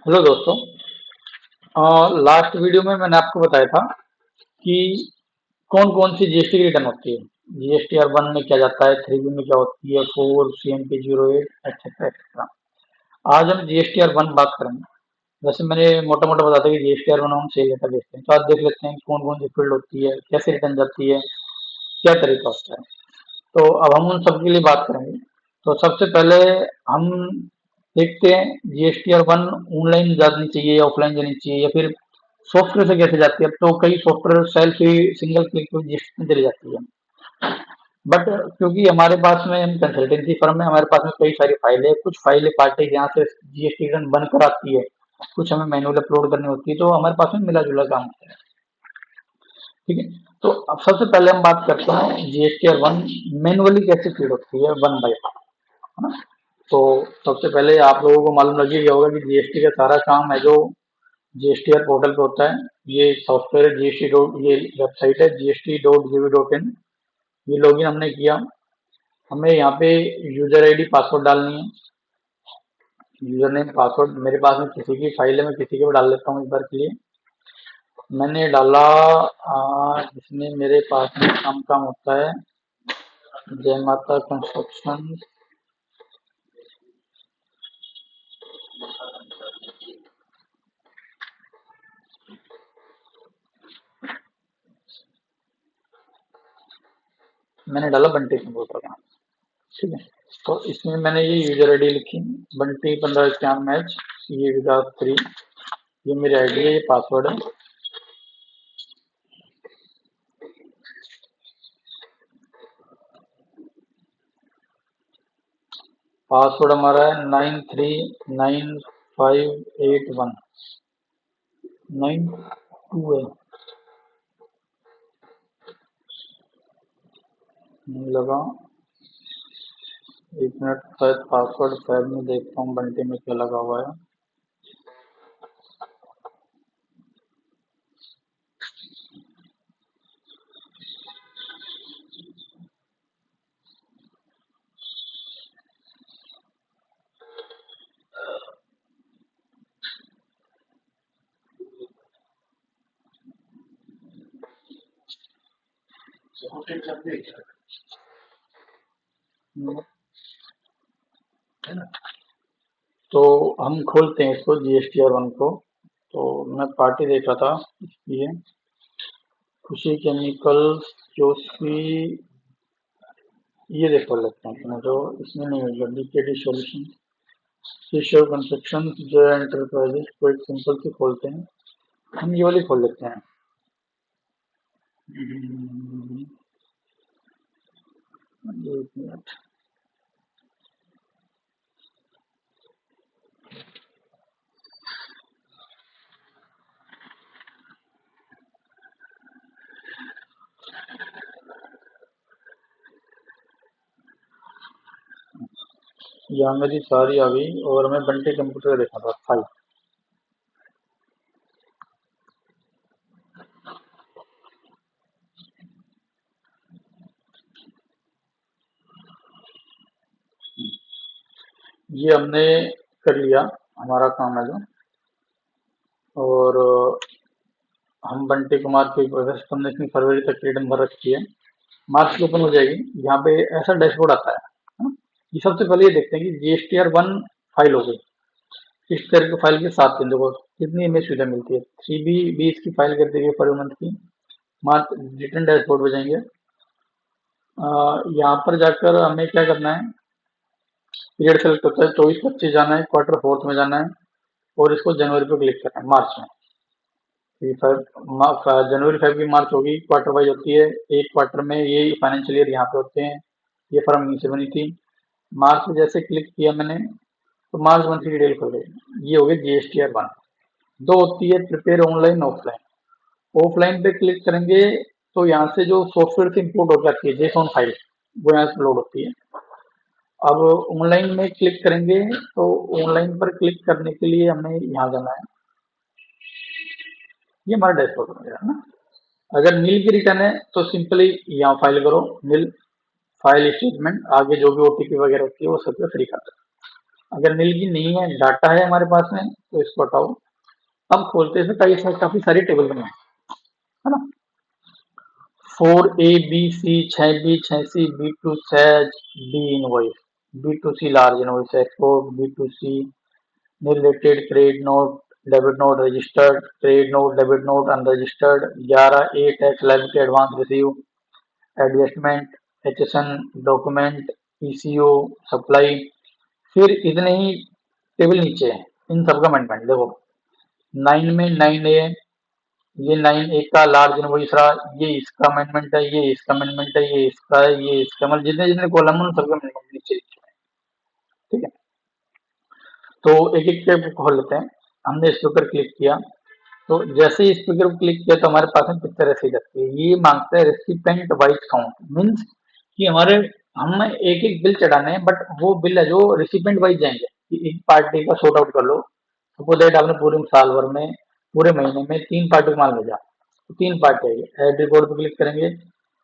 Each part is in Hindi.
हेलो दोस्तों। लास्ट वीडियो में मैंने आपको बताया था कि कौन कौन सी जीएसटी रिटर्न होती है। जीएसटी आर वन में क्या जाता है, थ्री बी में क्या होती है, फोर CMP 08 एक्सेट्रा एक्सेट्रा। आज हम जीएसटी आर वन बात करेंगे। वैसे मैंने मोटा मोटा बताया था कि जीएसटी आर वन हम सेल लेटर बेचते हैं, तो आज देख लेते हैं कि कौन कौन सी फील्ड होती है, कैसे रिटर्न जाती है, क्या तरीका होता है। तो अब हम उन सब के लिए बात करेंगे। तो सबसे पहले हम देखते हैं जीएसटी आर वन ऑनलाइन जानी चाहिए या ऑफलाइन जानी चाहिए या फिर सॉफ्टवेयर से कैसे जाती है। अब तो कई सॉफ्टवेयर सेल्फ ही सिंगल क्लिक पे जीएसटी में चली जाती है। बट क्योंकि हमारे पास में हम कंसल्टेंसी फर्म है, हमारे पास में कई सारी फाइलें हैं, कुछ फाइलें पार्टी यहाँ से जीएसटी रिटर्न बनकर आती है, कुछ हमें मैनुअल अपलोड करनी होती है, तो हमारे पास में मिला जुला काम होता है। ठीक है। तो अब सबसे पहले हम बात करते हैं जीएसटी आर वन मैनुअली कैसे फीड होती है वन बाय वन, है ना। तो सबसे पहले आप लोगों को मालूम लग ही गया होगा कि जीएसटी का सारा काम है जो जीएसटीआर पोर्टल पे होता है। ये सॉफ्टवेयर है जीएसटी डॉट, ये वेबसाइट है GST.gov.in। ये लॉगिन हमने किया। हमें यहाँ पे यूजर आईडी पासवर्ड डालनी है। यूजर नेम पासवर्ड मेरे पास में किसी की फाइल है, मैं किसी के भी डाल लेता हूँ एक बार के लिए। मैंने डाला जिसमें मेरे पास में काम काम होता है, जय माता कंस्ट्रक्शन। मैंने डाला बंटी कंप्यूटर का। ठीक है। तो इसमें मैंने ये यूजर आईडी लिखी, बंटी 15 मैच, ये विकास 3, ये मेरी आईडी है, ये पासवर्ड है। पासवर्ड हमारा है 939581 92 है। नहीं लगा। एक मिनट, शायद पासवर्ड शायद मैं देखता हूँ बंटी में क्या लगा हुआ है। तो हम खोलते हैं इसको जीएसटी आर वन को। तो मैं पार्टी देख रहा था इसकी है, खुशी केमिकल्स जोशी। ये देखो लेते हैं अपना, जो इसमें नहीं होगा डीकेडी सॉल्यूशन, शिव कंस्ट्रक्शन, जो एंटरप्राइजेस को एक सिंपल सी खोलते हैं। हम ये वाली खोल लेते हैं। एक मिनट। यहाँ मेरी सारी आ गई और मैं बंटे कंप्यूटर देखा था फाइल। ये हमने कर लिया, हमारा काम है जो। और हम बंटी कुमार की वैसे हमने इतनी फरवरी तक रिटर्न भर रखी है, मार्च की ओपन हो जाएगी। यहाँ पे ऐसा डैशबोर्ड आता है ना? ये सबसे पहले ये देखते हैं कि जीएसटी आर वन फाइल हो गई। इस तरह की फाइल के साथ दिन देखो कितनी इमेज सुविधा मिलती है। 3B20 की फाइल कर दी गई पर मंथ की। मार्च रिटर्न डैशबोर्ड में जाएंगे। यहाँ पर जाकर हमें क्या करना है, पीरियड सेलेक्ट होता है, 24-25 जाना है, क्वार्टर फोर्थ में जाना है और इसको जनवरी पे क्लिक करना है, मार्च में। जनवरी फरवरी मार्च होगी, क्वार्टर वाइज होती है। एक क्वार्टर में ये फाइनेंशियल ईयर यहाँ पे होते हैं। ये फर्म यहीं से बनी थी। मार्च में जैसे क्लिक किया मैंने, तो मार्च मंथ की डिटेल खुल गई। ये हो गई जीएसटी आर वन। दो होती है प्रिपेयर ऑनलाइन ऑफलाइन। ऑफलाइन पे क्लिक करेंगे तो यहाँ से जो सॉफ्टवेयर से इंपोर्ट हो जाती है जेसॉन फाइल, वो यहाँ से लोड होती है। अब ऑनलाइन में क्लिक करेंगे तो ऑनलाइन पर क्लिक करने के लिए हमें यहाँ जाना है। ये हमारा डैशबोर्ड बन गया है ना। अगर नील की रिटर्न है तो सिंपली यहाँ फाइल करो नील, फाइल स्टेटमेंट, आगे जो भी ओटीपी वगैरह होती है वो सब फ्री कर दो। अगर नील की नहीं है, डाटा है हमारे पास में, तो इसको हटाओ। अब खोलते हैं, काफी सारी टेबल बनी है ना। 4A, B, C, 6B, 6C, B2 CS, D invoice, B2C large invoice, export, B2C related, credit note, debit note registered, credit note, debit note unregistered, 11A tax liability advance receive, adjustment, HSN document, ECO, supply. फिर इतने ही टेबल नीचे है, इन सबका अमेंडमेंट देखो। 9 में 9A, ये 9A का लार्ज इनवॉइस रहा, ये इसका अमेंडमेंट है, ये इसका अमेंडमेंट है, ये इसका है, ये इसका, मतलब जितने जितने कॉलम है उन सबके अमेंडमेंट नीचे लिखे हैं। ठीक है, तो एक एक के खोल लेते हैं। हमने इस पर क्लिक किया, तो जैसे ही स्पीकर को क्लिक किया तो हमारे पास में पिक्चर ऐसे ही जाती है। ये मांगता है रेसिपेंट वाइज काउंट, मीन्स कि हमारे हम एक एक बिल चढ़ाने हैं, बट वो बिल है जो रिसिपेंट वाइज जाएंगे, कि एक पार्टी का सॉर्ट आउट कर लो। सपोज दैट आपने पूरे साल भर में, पूरे महीने में 3 पार्टी मान भेजा, तो 3 पार्टी आएगी। एड रिकॉर्ड पे क्लिक करेंगे।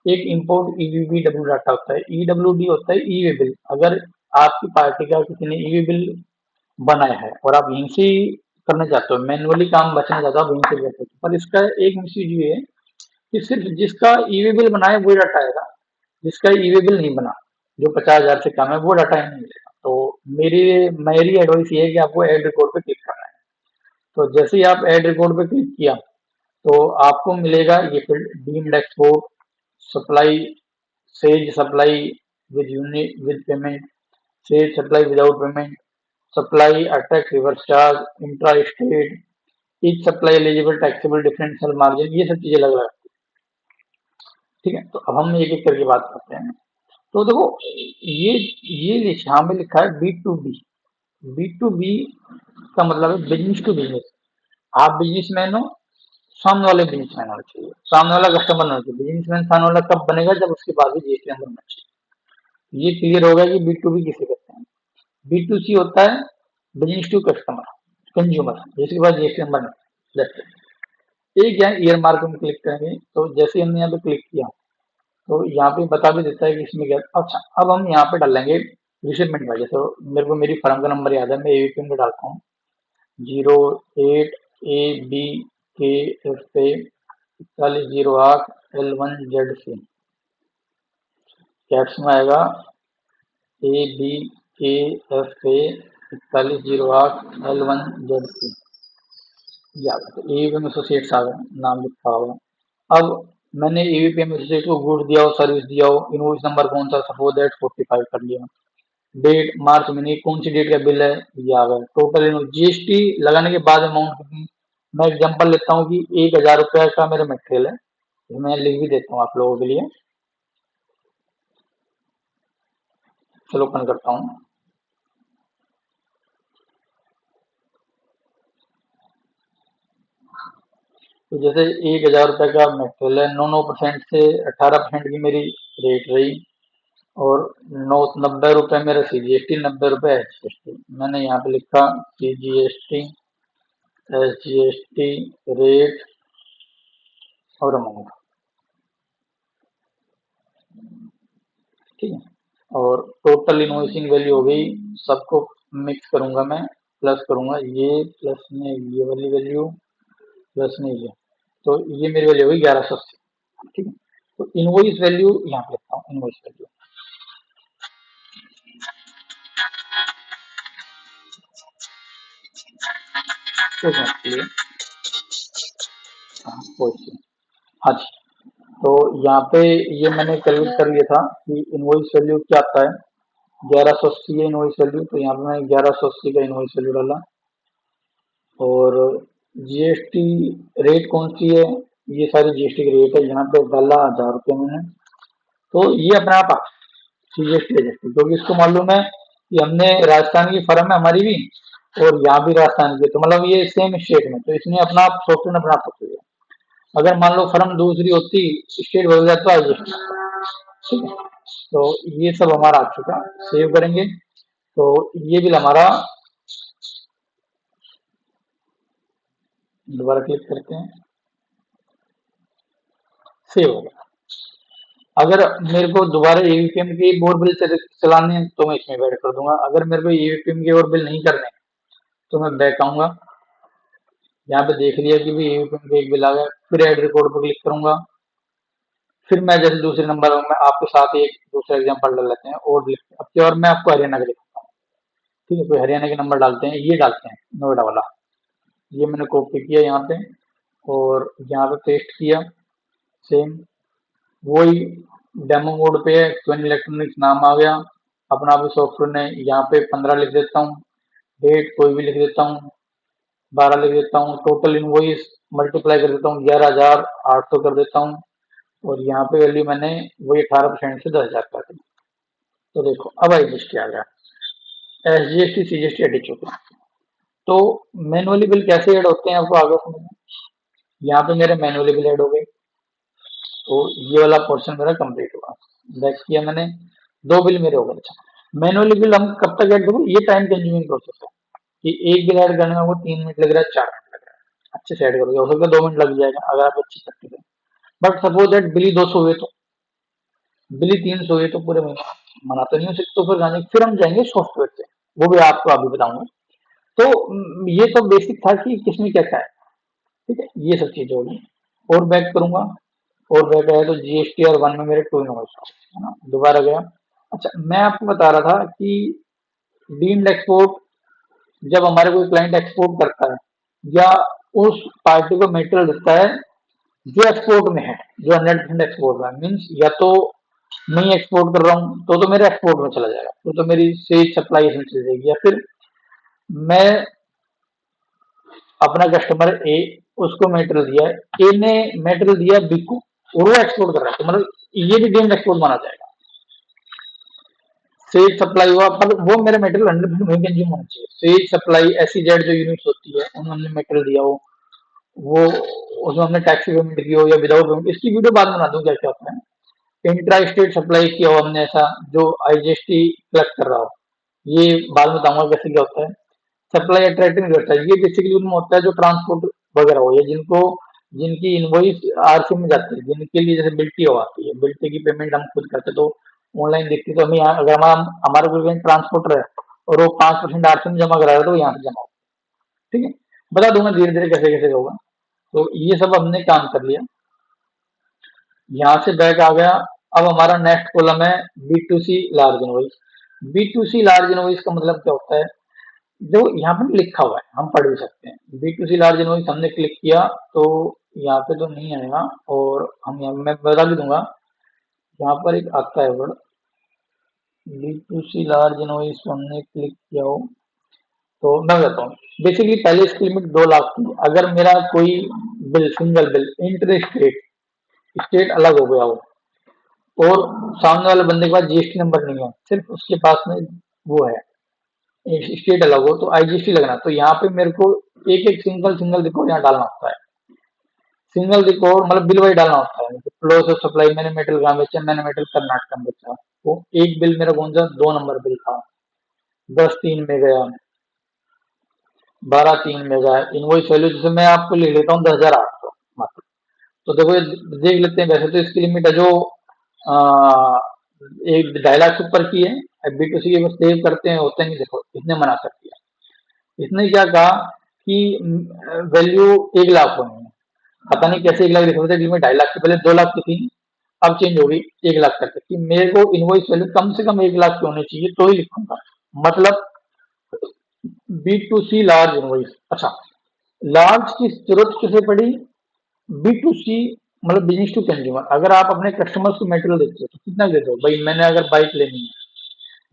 एक इम्पोर्ट ईवीबीडब्ल्यू डाटा होता है, ईडब्ल्यूडी होता है ई वे बिल। अगर आपकी पार्टी का किसी ने ई वे बिल बनाया है और आप यहीं से करना चाहते हो, मैनुअली काम बचना चाहते हो, आप यहीं से कर सकते हो। पर इसका एक मिसयूज ये है कि सिर्फ जिसका ईवे बिल बना है वही डाटा आएगा, जिसका ईवे बिल नहीं बना, जो 50,000 से कम है, वो डाटा ही नहीं मिलेगा। तो मेरी एडवाइस ये है कि आपको एड रिकॉर्ड पे क्लिक करना है। तो जैसे ही आप एड रिकॉर्ड पे क्लिक किया, तो आपको मिलेगा ये field, deemed export, supply, says supply with unit with payment, says supply without payment, supply attack reverse charge, intra state, each supply eligible taxable differential margin, ये सब चीजें अलग अलग। ठीक है, तो अब हम एक एक करके बात करते हैं। तो देखो, ये यहाँ पे लिखा है B to B. B to B का मतलब है बिजनेस टू बिजनेस। आप बिजनेसमैन हो, सामने वाले बिजनेसमैन होना चाहिए, सामने वाला कस्टमर होना चाहिए। बिजनेसमैन सामने वाला कब बनेगा, जब उसके पास भी जीएसटी नंबर होना चाहिए। ये क्लियर होगा कि बी टू बी किसे कहते हैं। बी टू सी होता है बिजनेस टू कस्टमर, कंज्यूमर, जिसके पास जीएसटी नंबर नहीं। That's it। एक यहाँ ईयर मार्क में क्लिक करेंगे, तो जैसे हमने यहाँ पे क्लिक किया, तो यहाँ पे बता भी देता है कि इसमें क्या। अच्छा, अब हम यहाँ पे डालेंगे रिसिप्टमेंट वाइज। तो मेरे को मेरी फर्म का नंबर याद है, मैं एवीपी में डालता हूँ 08 AB KFA 4108L1Z से। कैप्स में आएगा ABKFA 4108L1Z से। याद है, एवीपी में एसोसिएट्स आ गए, नाम लिखा होगा। अब मैंने एवीपी में एसोसिएट को गुड दिया हो, सर्विस दिया हो, इनवॉइस नंबर कौन सा, सपोज दैट 45 कर लिया। डेट मार्च महीने, कौन सी डेट का बिल है, ये आ गया। टोटल जीएसटी लगाने के बाद अमाउंट कितनी। मैं एग्जांपल लेता हूँ कि 1,000 रुपए का मेरा मटेरियल है, तो मैं लिख भी देता हूँ आप लोगों के लिए। चलो ओपन करता हूँ। तो जैसे 1,000 रुपए का मटेरियल है, 9% से 18% की मेरी रेट रही, और 90 रुपए मेरा CGST, 90 रुपए SGST। मैंने यहाँ पे लिखा CGST, SGST रेट और अमाउंट। ठीक है, और टोटल इनवॉइसिंग वैल्यू हो गई। सबको मिक्स करूंगा मैं, प्लस करूंगा ये, प्लस में ये वाली वैल्यू, प्लस में ये, तो ये मेरी वैल्यू होगी 1180। ठीक है, तो इनवॉइस वैल्यू यहाँ पे लिखता हूँ, इनवॉइस वैल्यू। एक मिनट के लिए, हाँ कोई, हाँ जी। तो यहाँ पे ये मैंने कैलकुलेट कर लिया था कि इनवॉइस वैल्यू क्या आता है। 1180 है इनवॉइस वैल्यू, तो यहाँ पे मैं 1180 का इनवॉइस वैल्यू डाला। और जीएसटी रेट कौन सी है, ये सारी जीएसटी की रेट है, यहाँ पे डाला 1,000 रुपये मैंने। तो ये अपने आप जीएसटी है जीएसटी, क्योंकि इसको मालूम है कि हमने राजस्थान की फर्म है हमारी भी, और यहाँ भी राजस्थान की, तो मतलब ये सेम स्टेट में, तो इसने अपना सॉफ्टवेयर अपना सकते हैं। अगर मान लो फर्म दूसरी होती, स्टेट बदल जाता है जीएसटी। ठीक है, तो ये सब हमारा आ चुका। सेव करेंगे, तो ये बिल हमारा, दोबारा क्लिक करते हैं, सेव हो गया। अगर मेरे को दोबारा ईवीपीएम के और बिल चलाने हैं तो मैं इसमें ऐड कर दूंगा। अगर मेरे को ईवीपीएम के और बिल नहीं करने तो मैं बैक आऊंगा। यहाँ पे देख लिया कि भी ईवीपीएम का एक बिल आ गया, फिर ऐड रिकॉर्ड पर क्लिक करूंगा। फिर मैं जैसे दूसरे नंबर में आपके साथ एक दूसरा एग्जांपल डाल लेते हैं और अब की और मैं आपको हरियाणा का दिखाता हूँ। ठीक है, तो हरियाणा के नंबर डालते हैं, ये डालते हैं नोएडा वाला। ये मैंने कॉपी किया यहाँ पे और यहाँ पे पेस्ट किया। सेम वही डेमो मोड पे है, ट्वेन इलेक्ट्रॉनिक्स नाम आ गया। अपना भी सॉफ्टवेयर ने यहाँ पे 15 लिख देता हूँ, डेट कोई भी लिख देता हूँ, 12 लिख देता हूँ, टोटल इनवॉइस मल्टीप्लाई कर देता हूँ, 11,800 कर देता हूँ और यहाँ पे वैल्यू मैंने वही 18% से 10,000 कर दी। तो देखो अब आई जी एस टी आ गया, S G S T C G S T add चुके हैं। तो मैनुअली बिल कैसे ऐड होते हैं आपको आगे समझना। यहाँ पे मेरे मैनुअली बिल ऐड हो गए, तो ये वाला पोर्शन मेरा कंप्लीट हुआ। बैक किया मैंने, दो बिल मेरे हो गए। अच्छा, मैनुअली बिल हम कब तक ऐड करें, ये टाइम कंज्यूमिंग प्रोसेस है कि एक बिल ऐड करने में आपको 3 मिनट लग रहा है, 4 मिनट लग रहा है। अच्छे से ऐड करोगे, हो सकता है 2 मिनट लग जाएगा अगर आप अच्छी प्रैक्टिस है। बट सपोज दैट बिल ही 200 हुए तो, बिल ही 300 हुए तो पूरे महीने मना तो नहीं हो सकते। तो फिर हम जाएंगे सॉफ्टवेयर से, वो भी आपको अभी बताऊंगा। तो ये तो बेसिक था कि किसमें क्या क्या है। ठीक है, ये सब चीजें होगी। और बैक करूंगा, और बैक आया तो जीएसटी और वन में मेरे टू इनवॉइस है ना, दोबारा गया। अच्छा, मैं आपको बता रहा था कि डीम्ड एक्सपोर्ट, जब हमारे कोई क्लाइंट एक्सपोर्ट करता है या उस पार्टी को मेटेरियल देता है जो एक्सपोर्ट में है, जो 100% एक्सपोर्ट में मीन्स, या तो मैं एक्सपोर्ट कर रहा हूँ तो मेरा एक्सपोर्ट में चला जाएगा, तो मेरी सेज सप्लाई इसमें चली जाएगी। या फिर मैं अपना कस्टमर ए, उसको मेटेरियल दिया है, ए ने मेटेरियल दिया बी को और वो एक्सपोर्ट कर रहा है, तो मतलब ये भी डीम्ड एक्सपोर्ट माना जाएगा। सेज सप्लाई हुआ पर वो मेरा मेटेरियल 100% वही कंज्यूम होना चाहिए। सेज सप्लाई एसईजेड जो यूनिट्स होती है उन्हें हमने मेटेरियल दिया हो, वो उसमें हमने टैक्स पेमेंट की हो या विदाउट पेमेंट, इसकी वीडियो बाद में बना दूं क्या क्या होता है। इंट्रा स्टेट सप्लाई किया हो हमने ऐसा जो आईजीएसटी कलेक्ट कर रहा हो, ये बाद में बताऊंगा कैसे क्या होता है। सप्लाई अट्रैक्टिंग होता है, ये बेसिकली उनमें होता है जो ट्रांसपोर्ट वगैरह हो या जिनको, जिनकी इनवॉइस आरसी में जाती है, जिनके लिए जैसे बिल्टी हो आती है, बिल्टी की पेमेंट हम खुद करते तो ऑनलाइन दिखती, तो हमें यहाँ अगर हमारा कोई ट्रांसपोर्टर है और वो 5% आरसी में जमा करा रहा है तो यहाँ से जमा हो। ठीक है, बता दूंगा धीरे धीरे कैसे कैसे होगा। तो ये सब हमने काम कर लिया, यहाँ से बैक आ गया। अब हमारा नेक्स्ट कॉलम है B to C large invoice. B to C large invoice का मतलब क्या होता है, जो यहाँ पर लिखा हुआ है हम पढ़ भी सकते हैं। B to C large invoice हमने क्लिक किया तो यहाँ पे तो नहीं आएगा, और हम यहाँ मैं बता भी दूंगा, यहाँ पर एक आता है word B to C large invoice, हमने क्लिक किया हो तो मैं बताता हूँ। बेसिकली पहले इसकी लिमिट 2 लाख थी। अगर मेरा कोई bill, single bill inter state, state अलग हो गया हो और सामने वाले बंदे के पास जीएसटी नंबर नहीं है, सिर्फ उसके पास में वो है, स्टेट अलग हो, तो आईजीएसटी लगना। तो यहाँ पे मेरे को एक एक सिंगल सिंगल रिकॉर्ड यहाँ डालना होता है। सिंगल रिकॉर्ड मतलब बिल वाइज डालना होता है। फ्लो ऑफ सप्लाई, मैंने मेटल कहाँ बेचा, मैंने मेटल कर्नाटक में बेचा, तो एक बिल मेरा कौन सा 2 नंबर बिल था, 10/3 में गया, 12/3 में गया। इनवॉइस वैल्यू जैसे मैं आपको ले लेता हूँ 10,800 मात्र। तो देखो ये देख लेते हैं, वैसे तो इसकी लिमिट है जो आ, एक 2.5 लाख से ऊपर की है। बी टू सी के सेव करते हैं होते नहीं, देखो इसने मना कर दिया। इसने क्या कहा कि वैल्यू 1 लाख होनी है। पता नहीं कैसे 1 लाख लिखा था, मैं 2.5 लाख से पहले 2 लाख की थी, अब चेंज हो गई 1 लाख तक कि मेरे को इनवॉइस वैल्यू कम से कम 1 लाख की होनी चाहिए तो ही लिखूंगा। मतलब B to C large invoice. अच्छा, लार्ज की जरूरत किसे पड़ी, बी टू सी मतलब बिजनेस टू कंज्यूमर। अगर आप अपने कस्टमर्स को मेटेरियल देते हो तो कितना देते हो भाई, मैंने अगर बाइक लेनी है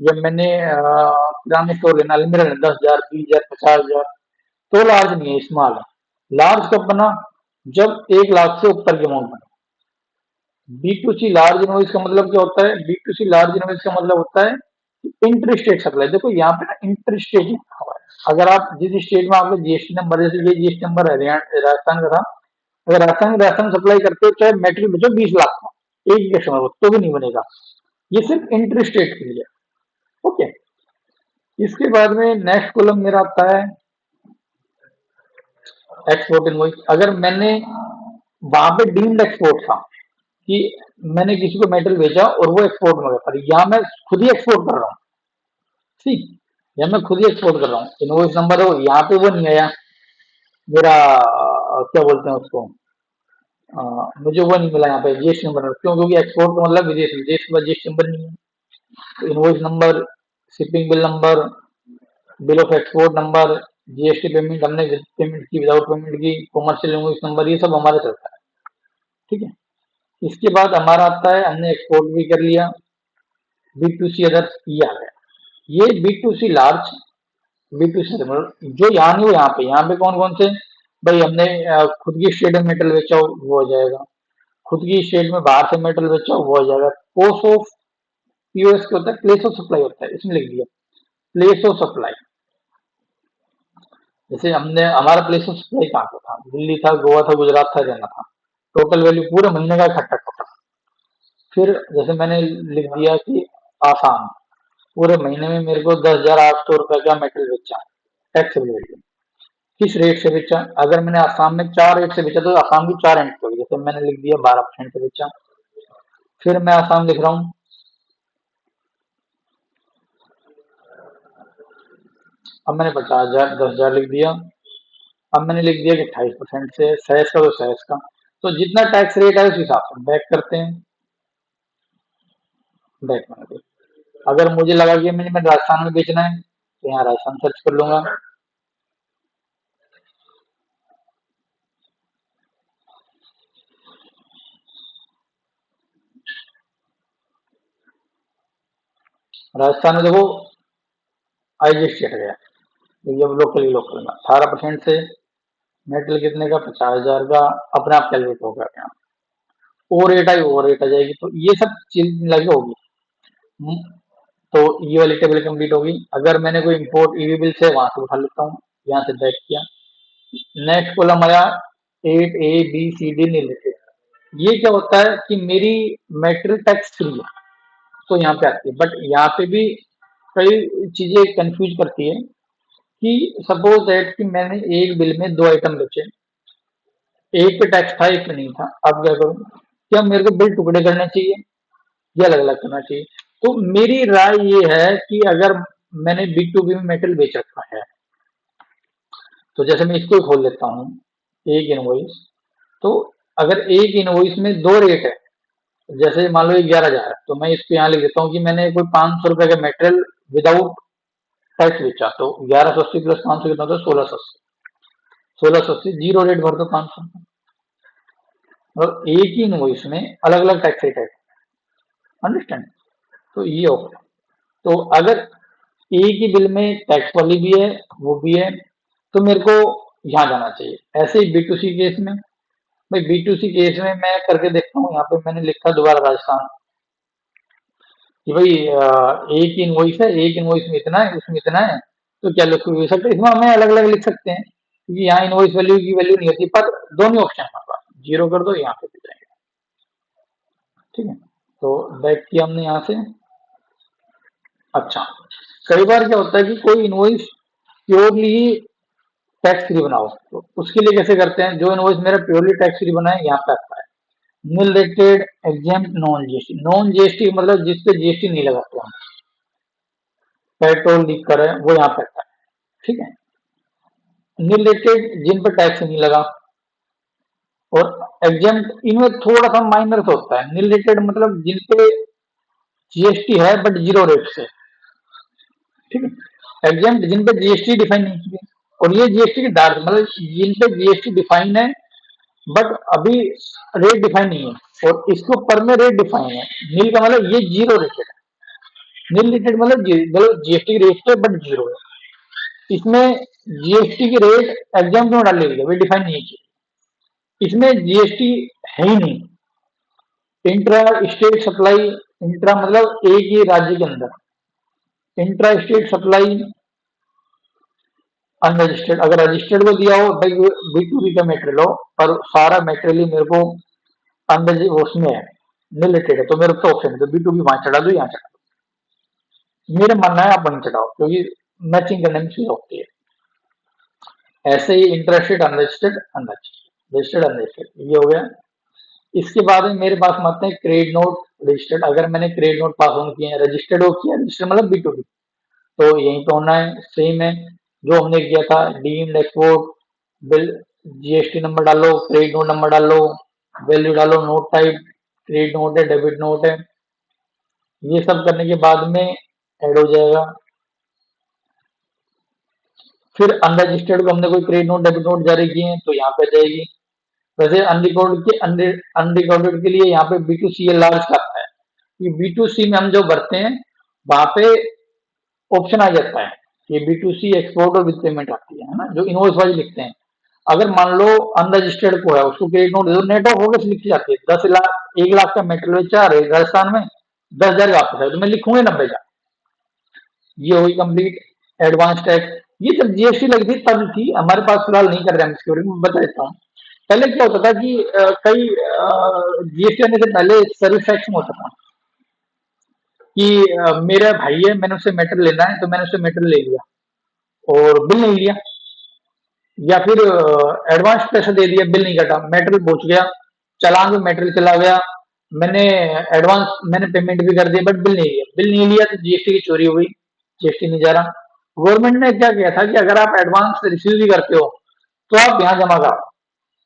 या मैंने किराने स्टोर लेना, अलमीरा लेना 10,000, 20,000, 50,000, तो लार्ज नहीं है, स्मॉल है। लार्ज कब बना, जब 1 लाख से ऊपर की अमाउंट बना। B to C large invoice का मतलब क्या होता है, B to C large invoice का मतलब होता है इंटर स्टेट सप्लाई। देखो यहाँ पे ना इंटर स्टेट लिखा हुआ है। अगर आप जिस स्टेट में आपका जीएसटी नंबर, जैसे ये जीएसटी नंबर है राजस्थान का था, अगर राजस्थान सप्लाई करते हो चाहे मेटेरियल बेचो 20 लाख का एक ही कस्टमर को, तो भी नहीं बनेगा। ये सिर्फ इंटर स्टेट के लिए। ओके, इसके बाद में नेक्स्ट कॉलम मेरा आता है एक्सपोर्ट इनवॉइस। अगर मैंने वहां पे डीम्ड एक्सपोर्ट था, कि मैंने किसी को मेटल भेजा और वो एक्सपोर्ट में गया, पर यहाँ मैं खुद ही एक्सपोर्ट कर रहा हूँ। ठीक, यहाँ मैं खुद ही एक्सपोर्ट कर रहा हूँ, इनवॉइस नंबर हो यहाँ पे वो नहीं आया मेरा, क्या बोलते हैं उसको, मुझे वो नहीं मिला यहाँ पे जीएसटी नंबर। क्यों? क्योंकि एक्सपोर्ट का मतलब विदेश, विदेश के बाद जीएसटी नंबर नहीं है। तो invoice number, shipping bill number, bill of export number, GST payment हमने पेमेंट की, विदाउट पेमेंट की, कॉमर्शियल इनवॉइस नंबर, ये सब हमारा चलता है। ठीक है, इसके बाद हमारा आता है, हमने एक्सपोर्ट भी कर लिया, बी टू सी अदर्स, ये आ गया। ये B to C large, B to C जो यहाँ नहीं, वो यहाँ पे कौन कौन से, भाई हमने खुद की स्टेट में मेटल बेचा हो, वो हो जाएगा। खुद की स्टेट में बाहर से मेटल बेचा हो, वो हो जाएगा। पोस्ट ऑफ पीओएस क्या होता है? प्लेस ऑफ सप्लाई होता है, इसमें लिख दिया प्लेस ऑफ सप्लाई। जैसे हमने, हमारा प्लेस ऑफ सप्लाई कहाँ पे था? दिल्ली था, गोवा था, गुजरात था, हरियाणा था। टोटल वैल्यू पूरे महीने का इकट्ठा टोटल। फिर जैसे मैंने लिख दिया कि आसाम, पूरे महीने में मेरे को 10,800 रुपए का मेटल बेचा, टैक्स वैल्यू। किस रेट से बेचा? अगर मैंने आसाम में 4 रेट से बेचा तो आसाम की 4 एंट्री होगी। जैसे मैंने लिख दिया 12% से बेचा। फिर मैं आसाम लिख रहा हूँ, अब मैंने 50,000, 10,000 लिख दिया। अब मैंने लिख दिया कि 28% से, सहज का तो सहज का। तो जितना टैक्स रेट है उस हिसाब से बैक करते हैं, बैक करते हैं। अगर मुझे लगा कि मैंने राजस्थान में बेचना है तो यहाँ राजस्थान सर्च कर लूंगा। राजस्थान में देखो आईजीएसटी हट गया, तो जब लोकल लोकल में 18% से मेटल कितने का? 50,000 का, अपने आप कैलकुलेट होगा यहाँ। ओ रेट आई, ओ रेट आ जाएगी, तो ये सब चीज लगी होगी। हम्म, तो ये वाली टेबल कंप्लीट होगी। अगर मैंने कोई इंपोर्ट ईवी बिल से वहां से उठा लेता हूँ, यहाँ से बैक किया। नेक्स्ट कॉलम आया 8 A B C D related. ये क्या होता है कि मेरी मेटेरियल टैक्स फ्री है, तो यहाँ पे आती है। बट यहाँ पे भी कई चीजें कंफ्यूज करती है कि सपोज दैट कि मैंने एक बिल में 2 आइटम बेचे, एक पे टैक्स था, एक पे नहीं था। अब क्या करूँ? क्या मेरे को बिल टुकड़े करने चाहिए या अलग अलग करना चाहिए? तो मेरी राय ये है कि अगर मैंने बी टू बी में मेटल बेच रखा है, तो जैसे मैं इसको खोल लेता हूँ, एक इनवॉइस। तो अगर एक इनवॉइस में 2 रेट है, जैसे मान लो 11,000 है, तो मैं इसको यहाँ लिख देता हूँ कि मैंने कोई 500 रुपए का मेटेरियल विदाउट टैक्स बेचा, तो 1180 प्लस 500 कितना होता है? 1680। 1680 जीरो रेट भर दो 500। और एक ही इनवॉइस में अलग अलग टैक्स रेट है, अंडरस्टैंड? तो ये हो गया। तो अगर एक ही बिल में टैक्स वाली भी है, वो भी है, तो मेरे को यहाँ जाना चाहिए। ऐसे ही बी टू सी केस में, भाई बी टू सी केस में मैं करके देखता हूँ। यहाँ पे मैंने लिखा दोबारा राजस्थान, कि भाई एक इनवॉइस है, एक इनवॉइस में इतना है, उसमें इतना है, तो क्या लिख सकते हैं? इसमें हमें अलग अलग लिख सकते हैं, क्योंकि यहाँ इनवॉइस वैल्यू की वैल्यू नहीं होती, पर दोनों ऑप्शन हमारे पास, जीरो कर दो, यहाँ पे भी जाएंगे। ठीक है, तो बैक किया हमने यहाँ से। अच्छा, कई बार क्या होता है कि कोई इनवॉइस प्योरली टैक्स फ्री बनाओ, तो उसके लिए कैसे करते हैं? जो इनवॉइस मेरा प्योरली टैक्स फ्री बना है, यहाँ पे आता है nil rated exempt non GST. Non GST मतलब जिसपे जीएसटी नहीं लगाते हम, पेट्रोल लीक कर रहे हैं, वो यहाँ पे आता है। ठीक है, नील रेटेड जिन पर टैक्स नहीं लगा, और एग्जाम, इनमें थोड़ा सा माइनर सा होता है। नील रेटेड मतलब जिन पे जीएसटी है बट जीरो रेट से। ठीक है, एग्जाम जिन पे जीएसटी डिफाइन नहीं की है, और ये जीएसटी के डार्क मतलब जिन पे जीएसटी डिफाइन है बट अभी रेट डिफाइन नहीं है, और इसके ऊपर में रेट डिफाइन है। नील का मतलब ये जीरो रेटेड है। नील रेटेड मतलब मतलब जीएसटी के रेट पे बट जीरो है। इसमें जीएसटी की रेट एग्जाम क्यों डाल ली है? वे डिफाइन नहीं है, इसमें जीएसटी है ही नहीं। इंट्रा स्टेट सप्लाई, इंट्रा मतलब एक ही राज्य के अंदर, इंट्रा स्टेट सप्लाई अनरजिस्टर्ड। अगर रजिस्टर्ड को दिया हो भाई, बी टू बी का मेटेरियल हो, पर सारा मेटेरियल ही मेरे को अंदर उसमें है, रिलेटेड है, तो मेरे को ऑप्शन है, तो बी टू बी वहां चढ़ा दो, यहाँ चढ़ा दो। मेरा मानना है आप वहीं चढ़ाओ, क्योंकि मैचिंग करने में चीज होती है। ऐसे ही interested unregistered, unregistered, registered unregistered, ये हो गया। इसके बाद में मेरे पास में आते हैं क्रेडिट नोट रजिस्टर्ड। अगर मैंने क्रेडिट नोट पास ऑन किए हैं, रजिस्टर्ड हो किया, रजिस्टर्ड मतलब B2B, तो यहीं पे होना है, सेम है जो हमने किया था। Deemed export, bill, GST number डालो, क्रेडिट नोट नंबर डालो, वैल्यू डालो, नोट टाइप क्रेडिट नोट है, डेबिट नोट है। ये सब करने के बाद में ऐड हो जाएगा। फिर अनरजिस्टर्ड को हमने कोई क्रेडिट नोट डेबिट नोट जारी किए हैं तो यहाँ पे आ जाएगी। वैसे अनरिकॉर्डेड के लिए यहाँ पे B2C लार्ज का आता है कि B2C में हम जो भरते हैं वहां पे ऑप्शन आ जाता है कि B2C एक्सपोर्ट और विद पेमेंट आती है ना, जो इनवॉइस वाइज लिखते हैं। अगर मान लो अनरजिस्टर्ड को है, उसको क्रेडिट नोट दे दो, नेट ऑफ होकर लिखी जाती है 10 लाख, 1 लाख का मेटेरियल बेचा राजस्थान में, 10,000 वापस है, तो मैं लिखूंगा 90 का। ये हुई कंप्लीट। एडवांस टैक्स, ये जब जीएसटी लगी थी तब थी, हमारे पास फिलहाल नहीं कर रहे हम इसके बारे में, बता देता हूँ। पहले क्या होता था कि कई जीएसटी आने से पहले सर्विस टैक्स में होता था कि मेरा भाई है, मैंने उससे मेटेरियल लेना है, तो मैंने उससे मेटेरियल ले लिया और बिल नहीं लिया, या फिर एडवांस पैसा दे दिया, बिल नहीं कटा, मेटेरियल पहुंच गया, चालान में मेटेरियल चला गया, मैंने एडवांस मैंने पेमेंट भी कर दिया बट बिल नहीं लिया तो जीएसटी की चोरी हो गई, जीएसटी नहीं जा रहा। गवर्नमेंट ने क्या किया था कि अगर आप एडवांस रिसीव भी करते हो तो आप यहाँ जमा करो,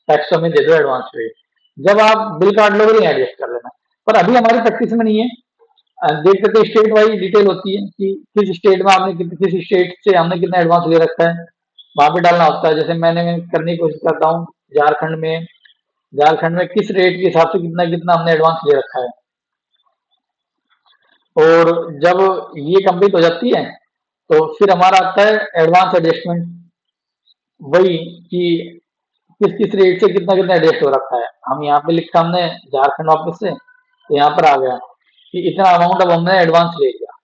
टैक्स हमें दे दो एडवांस पे, जब आप बिल काट लोगे तो एडजस्ट कर लेना। पर अभी हमारी प्रैक्टिस में नहीं है। देख सकते स्टेट वाइज डिटेल होती है कि किस स्टेट में आपने किस स्टेट से हमने कितना एडवांस ले रखा है, वहां पे डालना होता है। जैसे मैंने करने की कोशिश करता हूँ झारखंड में, झारखंड में किस रेट के हिसाब से कितना कितना हमने एडवांस ले रखा है। और जब ये कंप्लीट हो जाती है तो फिर हमारा आता है एडवांस एडजस्टमेंट, वही कि किस किस रेट से कितना कितना एडजस्ट हो रखा है। हम यहाँ पे लिखा हमने झारखंड वापस से, तो यहाँ पर आ गया कि इतना अमाउंट अब हमने एडवांस ले लिया।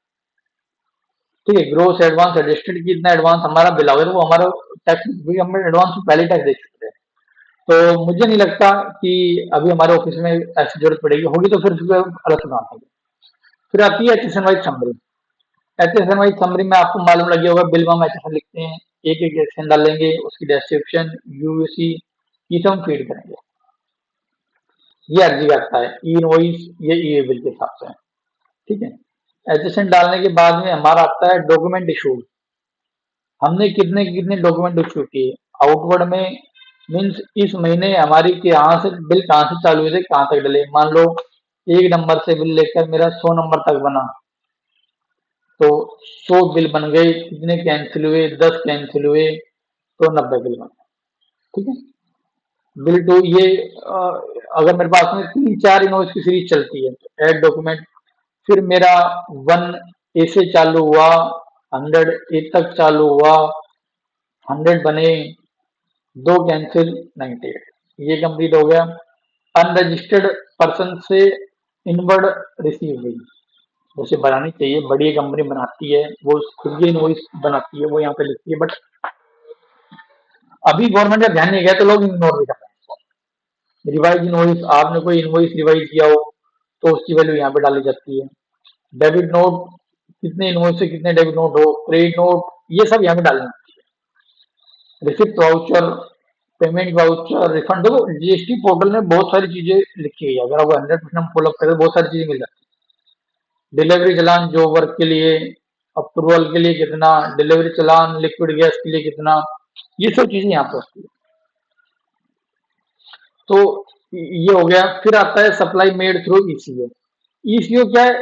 ठीक है, ग्रोस एडवांस एडजस्टेड की इतना एडवांस हमारा बिल आ गया, वो हमारा टैक्स भी हम एडवांस में पहले टैक्स दे चुके थे। तो मुझे नहीं लगता कि अभी हमारे ऑफिस में ऐसी जरूरत पड़ेगी, होगी तो फिर उसको अलग से बात होगी। फिर आती है HSN wise summary. HSN wise summary में आपको मालूम लग गया होगा, बिल में हम एचएसएन लिखते हैं, एक एक एक्शन डालेंगे, उसकी डिस्क्रिप्शन यूयूसी ये सब हम फीड करेंगे। ये अर्जी करता है ई इनवॉइस, ये ई बिल के हिसाब से। ठीक है, एचएसएन डालने के बाद में हमारा आता है डॉक्यूमेंट इशूड। हमने कितने कितने डॉक्यूमेंट इशू किए आउटवर्ड में, मीन्स इस महीने हमारी कि यहाँ से बिल कहाँ से चालू हुए थे कहाँ तक डले। मान लो 1 नंबर से बिल लेकर मेरा 100 नंबर तक बना, तो 100 बिल बन गए, कितने कैंसिल हुए, 10 कैंसिल हुए, तो 90 बिल बन गए। ठीक है, बिल टू ये अगर मेरे पास में 3 4 इनवॉइस की सीरीज चलती है तो ऐड डॉक्यूमेंट। फिर मेरा 1 ए से चालू हुआ, 100 ए तक चालू हुआ, 100 बने, 2 कैंसिल, 98, ये कंप्लीट हो गया। अनरजिस्टर्ड पर्सन से इनवर्ड रिसीव हुई, उसे बनानी चाहिए, बड़ी कंपनी बनाती है, वो खुद की इनवॉइस बनाती है, वो यहाँ पे लिखती है, बट अभी गवर्नमेंट का ध्यान नहीं गया तो लोग इग्नोर भी कर रहे हैं। रिवाइज इनवॉइस, आपने कोई इनवॉइस रिवाइज किया हो तो उसकी वैल्यू यहाँ पे डाली जाती है। डेबिट नोट, कितने इनवॉइस से कितने डेबिट नोट हो, क्रेडिट नोट, ये सब यहाँ पे डालना। Receipt voucher, payment voucher, refund, देखो जीएसटी पोर्टल में बहुत सारी चीजें लिखी गई है, अगर आप 100% फॉलो करें बहुत सारी चीजें मिल जाती है। डिलीवरी चलान जो वर्क के लिए, अप्रूवल के लिए कितना, डिलीवरी चलान लिक्विड गैस के लिए कितना, ये सब चीजें यहाँ पे होती है। तो ये हो गया। फिर आता है supply made through eco. Eco क्या है,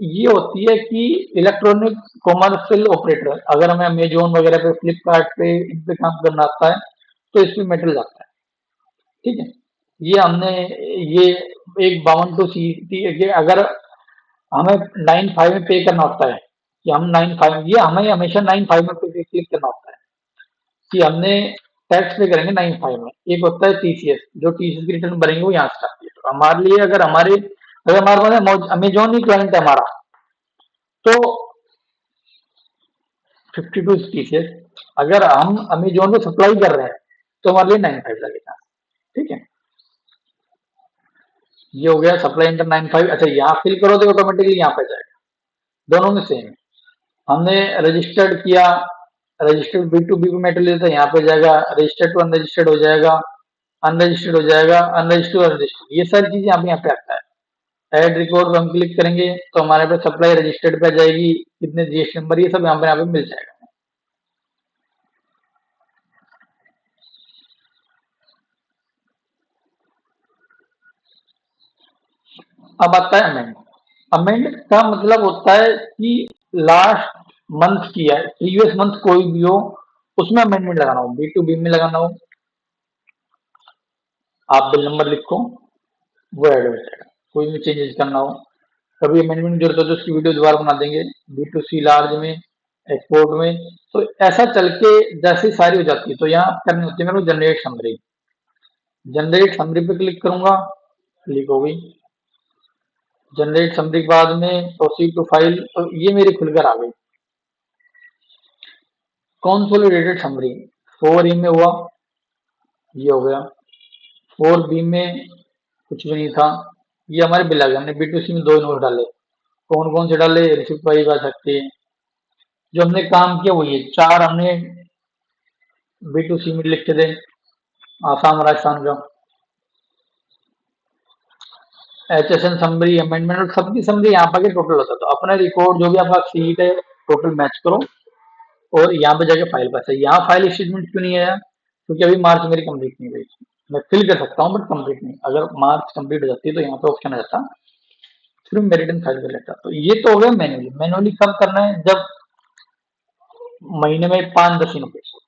ये होती है कि इलेक्ट्रॉनिक कॉमर्शियल ऑपरेटर, अगर हमें अमेजोन वगैरह पे, फ्लिपकार्ट पे, इन पे काम करना आता है तो इस पे मेटेरियल आता है। ठीक है, ये हमने ये एक 52 है कि अगर हमें 95 में पे करना होता है कि हम 95, ये हमें हमेशा 95 में पे क्लिक करना होता है कि हमने टैक्स पे करेंगे 95 में। एक होता है टीसीएस, जो टीसीएस की रिटर्न भरेंगे वो यहाँ से आती है। तो हमारे लिए अगर हमारे पास अमेजोन ही क्लाइंट है हमारा, तो 52 टीसीएस, अगर हम अमेजोन को सप्लाई कर रहे हैं तो हमारे लिए 95 लगेगा। ठीक है, ये हो गया सप्लाई इंटर 95। अच्छा, यहाँ फिल करो तो ऑटोमेटिकली यहाँ पे जाएगा, दोनों में सेम है। हमने रजिस्टर्ड किया, रजिस्टर्ड B2B को मेटेरियल तो यहाँ पे जाएगा, रजिस्टर्ड टू अनरजिस्टर्ड हो जाएगा, अनरजिस्टर्ड हो जाएगा, अनरजिस्टर्ड और रजिस्टर्ड, ये सारी चीजें यहाँ पे आता है। ऐड रिकॉर्ड पे हम क्लिक करेंगे तो हमारे पे सप्लाई रजिस्टर्ड पे आ जाएगी, कितने जीएसटी नंबर, ये सब यहाँ पे मिल जाएगा। अब आता है अमेंड। अमेंड का मतलब होता है कि लास्ट मंथ की है, प्रीवियस मंथ कोई भी हो, उसमें अमेंडमेंट लगाना हो, बी टू बी में लगाना हो, आप बिल नंबर लिखो, वो ऐड हो जाएगा। कोई भी चेंजेस करना हो, कभी अमेंडमेंट की जरूरत हो तो उसकी वीडियो दोबारा बना देंगे, बी टू सी लार्ज में, एक्सपोर्ट में। तो ऐसा चल के जैसे ही सारी हो जाती है तो यहाँ करनी होती है मेरे को जनरेट समरी। जनरेट समरी पे क्लिक करूंगा, क्लिक हो गई। जनरेट समरी के बाद में प्रोसीड टू फाइल, तो ये मेरी खुलकर आ गई कंसोलिडेटेड समरी। 4E में हुआ, ये हो गया। 4B में कुछ भी नहीं था, ये हमारे बिल आ गए। हमने B2C में 2 इनवॉइस डाले, कौन कौन से डाले, रिसिप्ट वाइज आ सकते हैं। जो हमने काम किया वो ये 4 हमने B2C में लिख के थे, आसाम राजस्थान का। HSN समरी, अमेंडमेंट और सबकी समरी यहाँ पर टोटल होता है। तो अपना रिकॉर्ड जो भी आपका सीट है टोटल मैच करो और यहाँ पे जाके फाइल पास है। यहाँ फाइल स्टेटमेंट क्यों नहीं आया, क्योंकि अभी मार्च मेरी कंप्लीट नहीं हुई। मैं फिल कर सकता हूँ बट कंप्लीट नहीं, अगर मार्च कंप्लीट हो जाती है तो यहाँ पे ऑप्शन आ जाता, फिर मैं रिटर्न फाइल कर लेता। तो ये तो हो गया मैन्युअली। मैन्युअली कब करना है, जब महीने में 5-10 इनवॉइस हो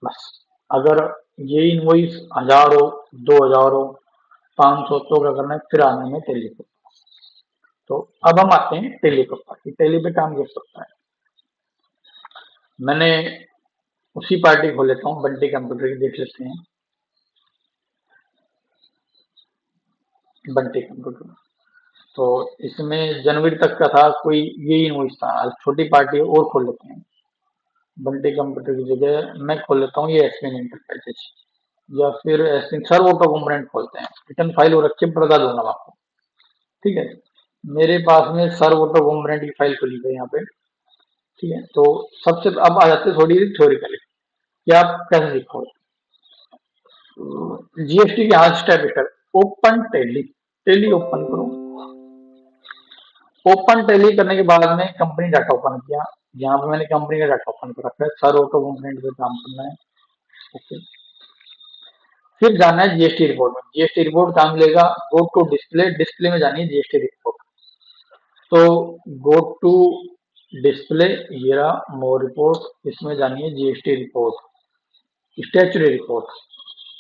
बस। अगर ये इनवॉइस 1000 हो, 2000 हो, 500, तो क्या करना है, फिर आने में टेली को। तो अब हम आते हैं टेली के ऊपर कि टेली पे काम कैसे होता है। मैंने उसी पार्टी खोल लेता हूँ, बंटी कंप्यूटर की, देख लेते हैं बंटी कंप्यूटर। तो इसमें जनवरी तक का था, कोई ये इनवॉइस था। आज छोटी पार्टी और खोल लेते हैं। बंटी कंप्यूटर की जगह मैं खोल लेता हूँ ये एसपीएन इंटरप्राइजेज, या फिर एसपीएन सर्व ऑटो कंपोनेंट खोलते हैं। रिटर्न फाइल हो रखी है, बता दूंगा मैं आपको, ठीक है। मेरे पास में सर्व ऑटो कंपोनेंट की फाइल खुली है यहाँ पे, ठीक है। तो सबसे अब आ जाते हैं थोड़ी थ्योरिकली कि आप कैसे सीखोगे। जीएसटी के आज step step, open Tally, Tally open करो। ओपन टेली करने के बाद में कंपनी डाटा ओपन किया, यहाँ पे मैंने कंपनी का डाटा ओपन कर रखा है, सर ऑटो कंपोनेंट पे काम करना है, ओके। फिर जाना है जीएसटी रिपोर्ट में। जीएसटी रिपोर्ट कहाँ मिलेगा, गो टू डिस्प्ले, डिस्प्ले में जानी है जीएसटी रिपोर्ट। तो गो टू डिस्प्ले, ये रहा मोर रिपोर्ट, इसमें जानी है जीएसटी रिपोर्ट, स्टैचुरी रिपोर्ट,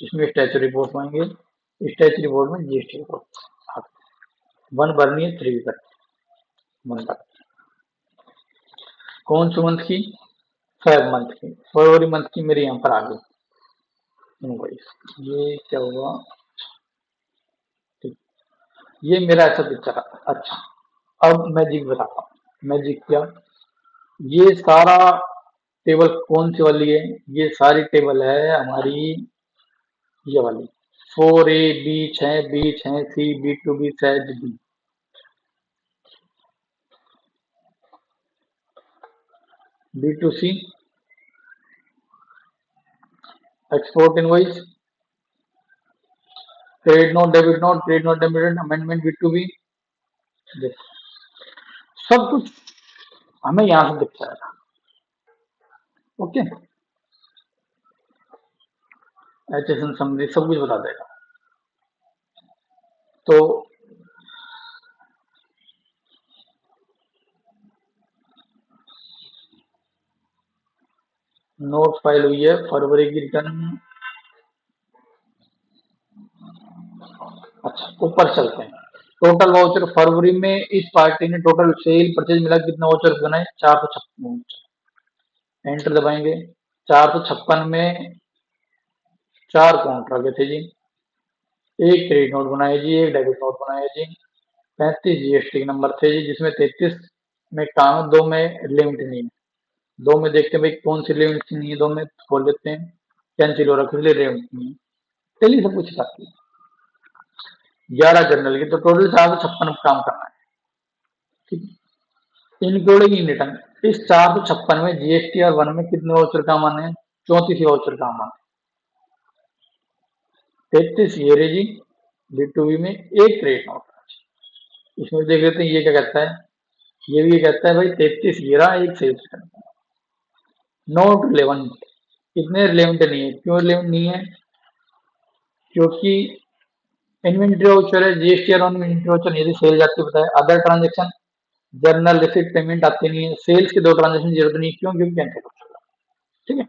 इसमें स्टैचुरी रिपोर्ट मांगे, स्टैचुरी रिपोर्ट में जीएसटी रिपोर्ट। 1 भरनी है, 3 कर, 1 तक। कौन सी मंथ की, फेब मंथ की, फरवरी मंथ की मेरे यहाँ पर आ गई इनवॉइस। ये क्या हुआ, ठीक, ये मेरा ऐसा पिक्चर आता है। अच्छा, अब मैजिक बताता हूँ। मैजिक क्या, ये सारा टेबल कौन सी वाली है, ये सारी टेबल है हमारी ये वाली, 4A B6 B6C B2B7B, B2C export invoice, credit note debit note, credit note debit note, amendment B2B, सब कुछ हमें यहाँ से दिख जाएगा, ओके। एचएसएन समरी सब कुछ बता देगा। तो नोट फाइल हुई है फरवरी की रिटर्न। अच्छा, ऊपर चलते हैं। टोटल वाउचर फरवरी में इस पार्टी ने टोटल सेल परचेज मिला कितना वाउचर बनाए, 456। एंटर दबाएंगे। 456 में 4 काउंटर लगे थे जी, एक क्रेडिट नोट बनाया जी, एक डेबिट नोट बनाया जी, 35 जीएसटी के नंबर थे जी, जिसमें 33 में काम है, 2 में लिमिट नहीं है। 2 में देखते हैं भाई कौन सी लिमिट नहीं है, 2 में खोल लेते हैं, कैंसिल हो रखा है इसलिए लिमिट नहीं है। चलिए सब कुछ करते हैं। 11 जनरल की, तो टोटल 456 काम करना है, ठीक है। इंक्लूडिंग इन रिटर्न, इस 456 में जीएसटी और 1 में कितने वाउचर काम आने हैं, 34 वाउचर काम आने 33 ये रही जी, D2B में एक क्रेडिट नोट। इसमें देख लेते हैं ये क्या कहता है, ये भी ये कहता है भाई 33 ये रहा, एक सेल्स करता है। नोट रिलेवेंट, इतने रिलेवेंट नहीं है। क्यों रिलेवेंट नहीं है? क्योंकि इन्वेंट्री वाउचर है, जीएसटी ऑन इन्वेंट्री वाउचर यदि सेल जाती है बताए, other transaction journal receipt payment आती नहीं है, सेल्स के दो ट्रांजेक्शन की जरूरत नहीं है। क्यों? क्योंकि कैंसिल हो चुका। ठीक है,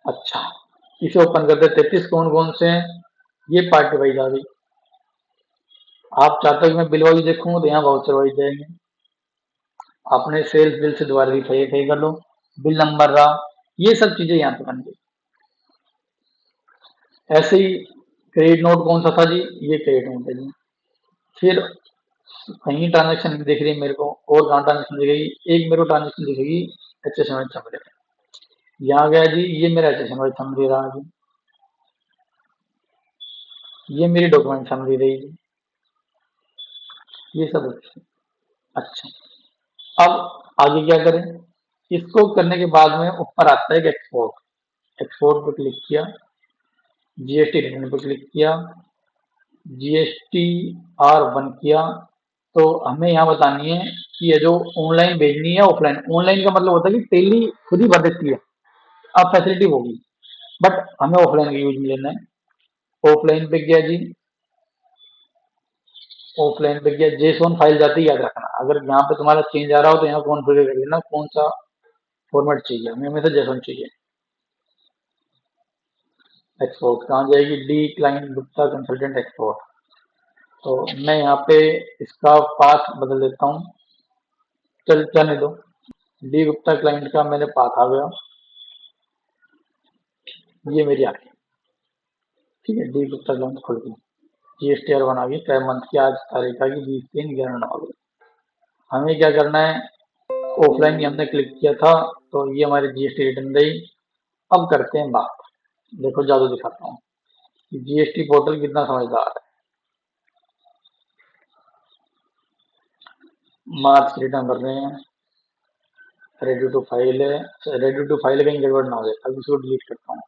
अच्छा इसे ओपन करते हैं। 33 कौन कौन से हैं? ये पार्टी वाइज आ गई। आप चाहते हो कि मैं बिल वाइज देखूंगा तो यहाँ वाउचर वाइज जाएंगे। आपने सेल्स बिल से दोबारा दिखाइए, सही कर लो, बिल नंबर रहा, ये सब चीजें यहाँ पे बन गई। ऐसे ही क्रेडिट नोट कौन सा था जी? ये क्रेडिट नोट है जी। फिर कहीं ट्रांजेक्शन नहीं दिख रही मेरे को, और कहाँ ट्रांजेक्शन दिखेगी? एक मेरे को ट्रांजेक्शन दिखेगी H S M H summary. यहाँ गया जी, ये मेरा H S M H summary रहा जी, ये मेरी डॉक्यूमेंट समरी रही जी, ये सब अच्छा। अब आगे क्या करें? इसको करने के बाद में ऊपर आता है कि एक्सपोर्ट। एक्सपोर्ट पे क्लिक किया, जीएसटी रिटर्न पे क्लिक किया, जीएसटी R1 किया, तो हमें यहाँ बतानी है कि ये जो ऑनलाइन भेजनी है ऑफलाइन। ऑनलाइन का मतलब होता है कि टेली खुद ही भर देती है, अब फैसिलिटी होगी, बट हमें ऑफलाइन का यूज में लेना है। ऑफलाइन पे गया जी, ऑफलाइन पे गया, जेसोन फाइल जाती है, याद रखना। अगर यहाँ पे तुम्हारा चेंज आ रहा हो तो यहाँ कॉन्फ़िगर कर लेना कौन सा फॉर्मेट चाहिए, हमें हमेशा जेसोन चाहिए। एक्सपोर्ट कहाँ जाएगी? D client Gupta consultant export. तो मैं यहाँ पे इसका पाथ बदल देता हूँ, चल जाने दो। डी गुप्ता क्लाइंट का मैंने पाथ आ गया, ये मेरी आ गई। ठीक है, डी गुप्ता क्लाइंट खुल गई, जीएसटी R1 आ गई, तय मंथ की आज तारीख आ गई 20/3/11 आ गई। हमें क्या करना है? ऑफलाइन ही हमने क्लिक किया था, तो ये हमारी जीएसटी रिटर्न गई। अब करते हैं बात, देखो जादू दिखाता हूँ कि जीएसटी पोर्टल कितना समझदार है। मार्च रिटर्न कर रहे हैं, रेडी टू फाइल है, रेडी टू फाइल कहीं गड़बड़ ना हो जाए, अब इसको डिलीट करता हूँ।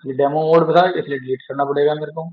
ये डेमो मोड पे था इसलिए डिलीट करना पड़ेगा मेरे को।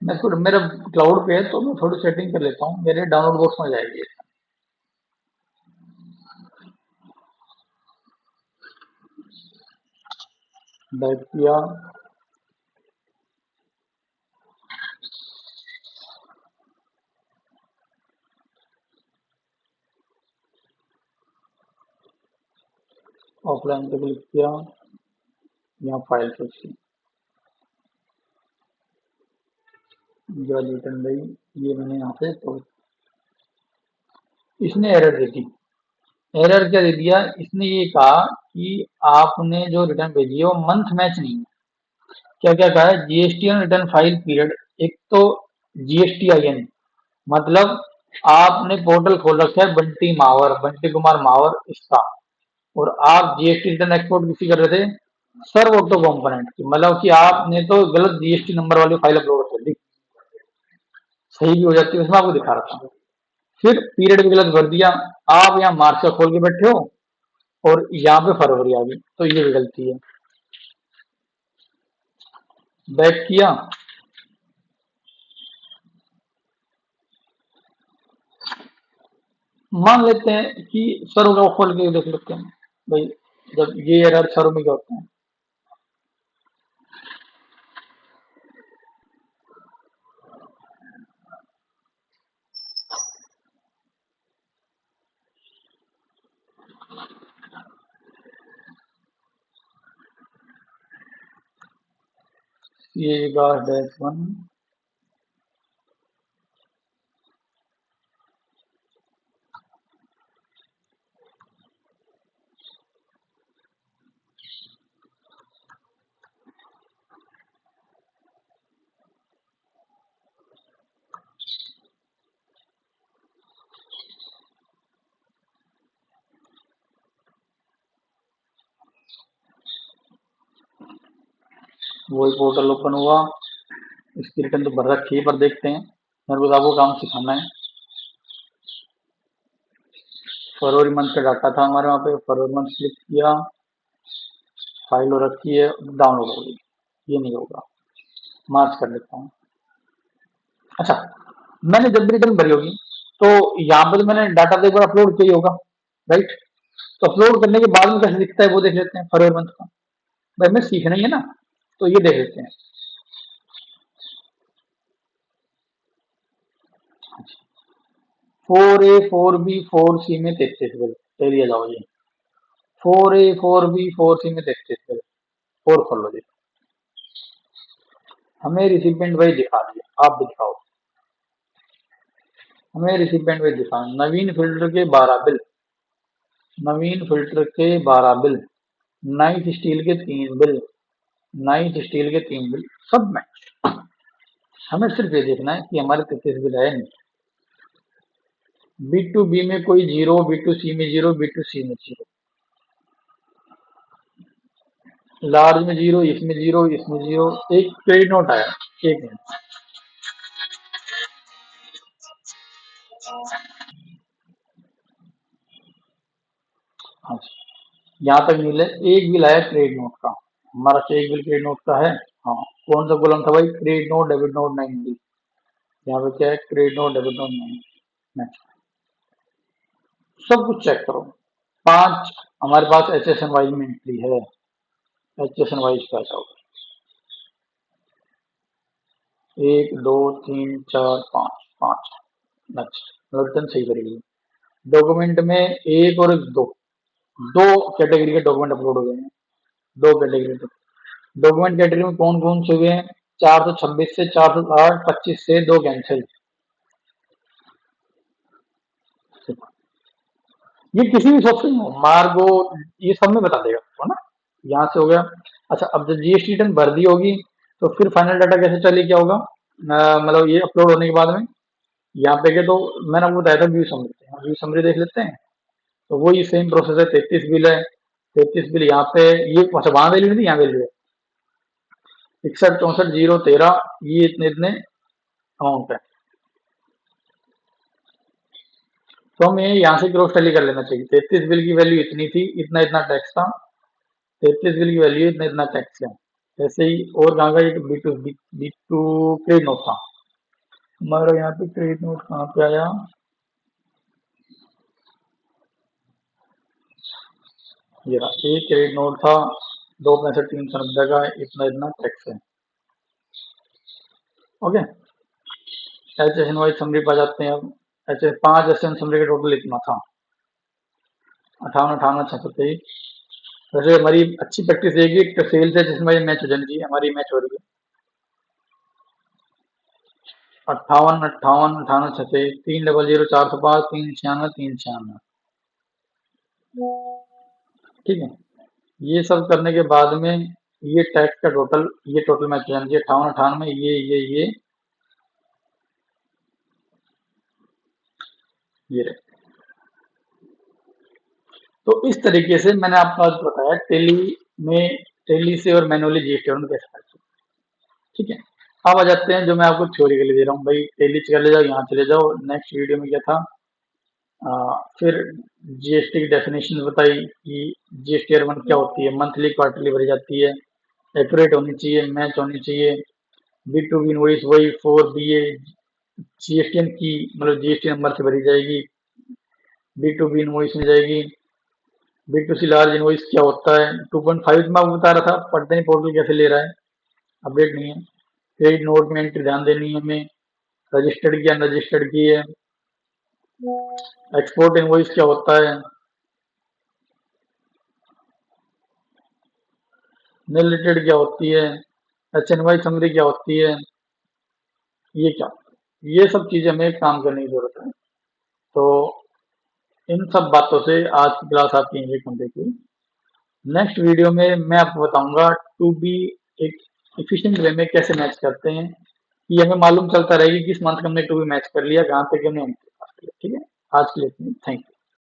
मैं थोड़ा, मेरा क्लाउड पे है तो मैं थोड़ी सेटिंग कर लेता हूँ, मेरे डाउनलोड बॉक्स में जाएगी। बैक किया, ऑफलाइन पे क्लिक किया, यहाँ फाइल सर्च की, जो रिटर्न गई, ये मैंने यहाँ पे तो इसने एरर दे दी। एरर क्या दे दिया इसने? ये कहा कि आपने जो रिटर्न भेजी है वो मंथ मैच नहीं है। क्या क्या कहा है? GST on return file period, एक तो जीएसटी IN, मतलब आपने पोर्टल खोल रखा है बंटी मावर, बंटी कुमार मावर इसका, और आप जीएसटी रिटर्न एक्सपोर्ट किसी कर रहे थे सर्व ऑटो कंपोनेंट की, मतलब कि आपने तो गलत जीएसटी नंबर वाली फाइल अपलोड कर दी। सही भी हो जाती है, उसमें आपको दिखा रखा था। फिर पीरियड भी गलत भर दिया, आप यहाँ मार्च का खोल के बैठे हो और यहाँ पे फरवरी आ गई, तो ये भी गलती है। बैक किया, मान लेते हैं कि सर्व का खोल के देख लेते हैं भाई, जब ये एरर सर्व में क्या होता है। CA-1 वही पोर्टल ओपन हुआ। इसकी रिटर्न तो भर रखी है, पर देखते हैं, मेरे को तो आपको काम सिखाना है। फरवरी मंथ का डाटा था हमारे वहाँ पे, फरवरी मंथ क्लिक किया, फाइल हो रखी है, डाउनलोड हो गई। ये नहीं होगा, मार्च कर लेता हूँ। अच्छा, मैंने जब भी रिटर्न भरी होगी तो यहाँ पे तो मैंने डाटा तो एक बार अपलोड किया ही होगा, राइट? तो अपलोड करने के बाद में कैसे दिखता है वो देख लेते हैं, फरवरी मंथ का। भाई हमें सीखना ही है ना, तो ये देख लेते हैं। 4A 4B 4C में 33 बिल, चलिए जाओ जी। 4A 4B 4C में 33 बिल, और खोल लो जी। हमें रिसिपेंट वही दिखा दिया, आप भी दिखाओ। हमें रिसिपेंट वही दिखा, नवीन फिल्टर के 12 बिल, नवीन फिल्टर के 12 बिल, नाइट स्टील के 3 बिल, नाइट स्टील के 3 बिल, सब मैच। हमें सिर्फ ये देखना है कि हमारे 33 बिल है नहीं। B2B में कोई जीरो, B2C में जीरो, B2C में जीरो, लार्ज में जीरो, इसमें जीरो, इसमें जीरो। एक क्रेडिट नोट आया, एक मिनट। हाँ, यहाँ तक मिले। एक बिल आया क्रेडिट नोट का, हमारा एक बिल क्रेडिट नोट का है। हाँ, कौन सा कॉलम था भाई? Credit note, debit note, 9 bill. यहाँ पे क्या है? Credit note, debit note, 9। सब कुछ चेक करो। 5 हमारे पास HSN वाइज में एंट्री है, HSN वाइज का जाओ। 1 2 3 4 5, 5 नेक्स्ट, रिटर्न सही करेगी। डॉक्यूमेंट में एक और दो, दो कैटेगरी के डॉक्यूमेंट अपलोड हो गए हैं। दो कैटेगरी, डॉक्यूमेंट कैटेगरी में कौन कौन से हुए हैं? 426 से 408, 25 से 2 कैंसिल। ये किसी भी शॉप से हो, मार्गो, ये सब में बता देगा आपको ना। यहाँ से हो गया। अच्छा, अब जब GST रिटर्न भर दी होगी तो फिर फाइनल डाटा कैसे चले, क्या होगा? मतलब ये अपलोड होने के बाद में यहाँ पे के तो मैंने आपको बताया था व्यू समरी, व्यू समरी देख लेते हैं। तो वही सेम प्रोसेस है, 33 बिल है, 33 बिल यहाँ पे। ये अच्छा, वहां वैल्यू नहीं थी, यहाँ वैल्यू है 61 64 0 13, ये इतने इतने अमाउंट है। तो हमें यहाँ से क्रॉस टैली कर लेना चाहिए। 33 बिल की वैल्यू इतनी थी, इतना इतना टैक्स था। 33 बिल की वैल्यू इतना इतना टैक्स है। ऐसे ही और कहाँ का? B2 क्रेडिट नोट था हमारा। यहाँ पे क्रेडिट नोट कहाँ पे आया? ये रहा, एक क्रेडिट नोट था, 2 65 390 का, इतना इतना टैक्स है। Okay, H S N Y summary पा जाते हैं अब। एच एस 5 SN समरी का टोटल इतना था, 58 58 623। वैसे हमारी अच्छी प्रैक्टिस रहेगी, एक सेल्स है जिसमें मैच हो जानी चाहिए, हमारी मैच हो रही है। 58 58 58 623, 300 405, 396 396। ठीक है, ये सब करने के बाद में ये टैक्स का टोटल, ये टोटल मैच हो जाना चाहिए। 58 98, ये रहे। तो इस तरीके से मैंने आपको आज बताया टेली में, टेली से और मैनुअली GST रिटर्न कैसे करते हैं। ठीक है, अब आ जाते हैं जो मैं आपको थ्योरी के लिए दे रहा हूँ। भाई टेली चले जाओ, यहाँ चले जाओ। नेक्स्ट वीडियो में क्या था, फिर GST की डेफिनेशन बताई कि GST अर्बन क्या होती है, मंथली क्वार्टरली भरी जाती है, एक्यूरेट होनी चाहिए, मैच होनी चाहिए। B2B इनवॉइस वही 4BA GSTN की, मतलब GST नंबर से भरी जाएगी, B2B इनवॉइस में जाएगी। B2C लार्ज इनवॉइस क्या होता है? 2.5 में आपको बता रहा था, पता नहीं पोर्टल कैसे ले रहा है, अपडेट नहीं है। क्रेडिट नोट में एंट्री ध्यान देनी है हमें, रजिस्टर्ड की अनरजिस्टर्ड की है। एक्सपोर्ट इनवॉइस क्या होता है, निल रिलेटेड क्या होती है, HNY समरी क्या होती है, ये क्या, ये सब चीजें हमें काम करने की जरूरत है। तो इन सब बातों से आज की क्लास आपकी यहीं कंप्लीट हुई। नेक्स्ट वीडियो में मैं आपको बताऊंगा टू बी एक इफिशिएंट वे में कैसे मैच करते हैं, कि हमें मालूम चलता रहेगी किस मंथ में हमने टू बी मैच कर लिया, कहाँ पे कि हमने पास किया। ठीक है, आज के लिए थैंक यू।